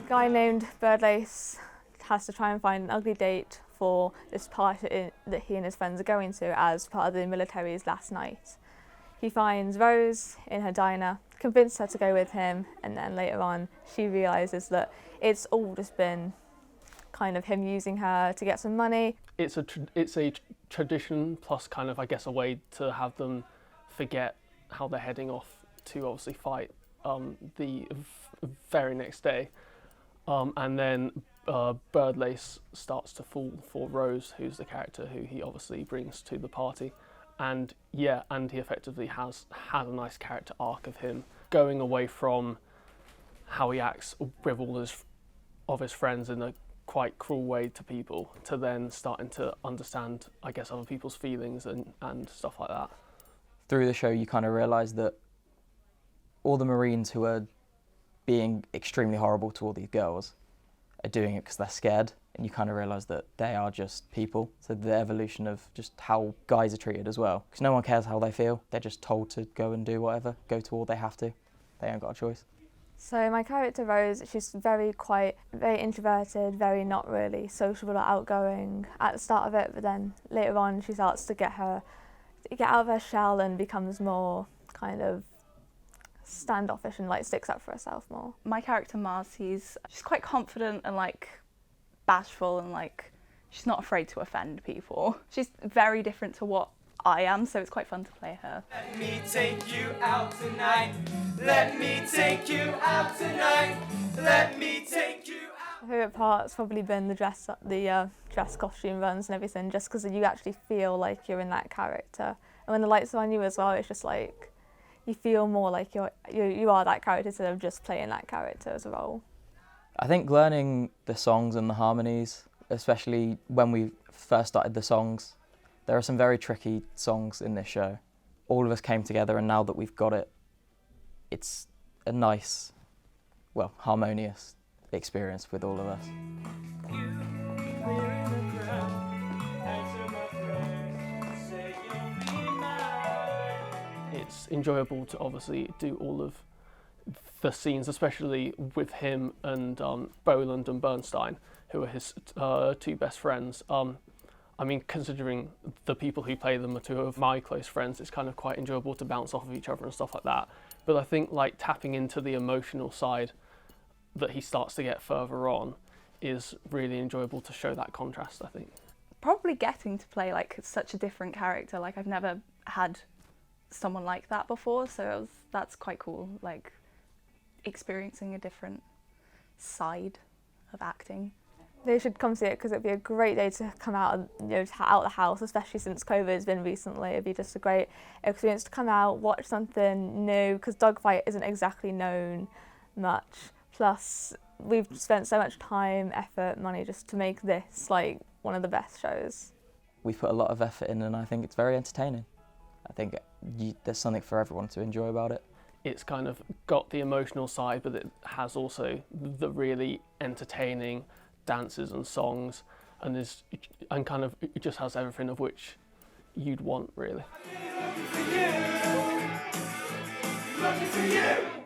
guy named BIRDLACE has to try and find an ugly date for this party that he and his friends are going to as part of the military's last night. He finds Rose in her diner, convinces her to go with him, and then later on she realises that it's all just been kind of him using her to get some money. It's a tradition plus kind of, I guess, a way to have them forget how they're heading off to obviously fight the very next day. And then BIRDLACE starts to fall for Rose, who's the character who he obviously brings to the party. And yeah, and he effectively has had a nice character arc of him going away from how he acts with all of his friends in a quite cruel way to people, to then starting to understand, I guess, other people's feelings and stuff like that. Through the show, you kind of realise that all the Marines who are being extremely horrible to all these girls are doing it because they're scared, and you kind of realise that they are just people. So the evolution of just how guys are treated as well, because no one cares how they feel, they're just told to go and do whatever, go to war, they have to, they ain't got a choice. So my character Rose, she's very quiet, very introverted, very not really sociable or outgoing at the start of it, but then later on she starts to get out of her shell and becomes more kind of standoffish and like sticks up for herself more. My character Marcy's, she's quite confident and like bashful, and like she's not afraid to offend people. She's very different to what I am, so it's quite fun to play her. Let me take you out tonight. Let me take you out tonight. Let me take you out. My favourite part's probably been the dress costume runs and everything, just because you actually feel like you're in that character. And when the lights are on you as well, it's just like you feel more like you are that character instead of just playing that character as a role. I think learning the songs and the harmonies, especially when we first started the songs, there are some very tricky songs in this show. All of us came together, and now that we've got it, it's a nice, well, harmonious experience with all of us. It's enjoyable to obviously do all of the scenes, especially with him and Boland and Bernstein, who are his two best friends. I mean, considering the people who play them are two of my close friends, it's kind of quite enjoyable to bounce off of each other and stuff like that. But I think like tapping into the emotional side that he starts to get further on is really enjoyable to show that contrast, I think. Probably getting to play like such a different character, like I've never had someone like that before, so that's quite cool, like experiencing a different side of acting. They should come see it because it'd be a great day to come out, out of the house, especially since COVID has been recently. It'd be just a great experience to come out, watch something new, because Dogfight isn't exactly known much. Plus, we've spent so much time, effort, money just to make this like one of the best shows. We've put a lot of effort in, and I think it's very entertaining. I think there's something for everyone to enjoy about it. It's kind of got the emotional side, but it has also the really entertaining dances and songs, and kind of it just has everything of which you'd want, really. Looking for you.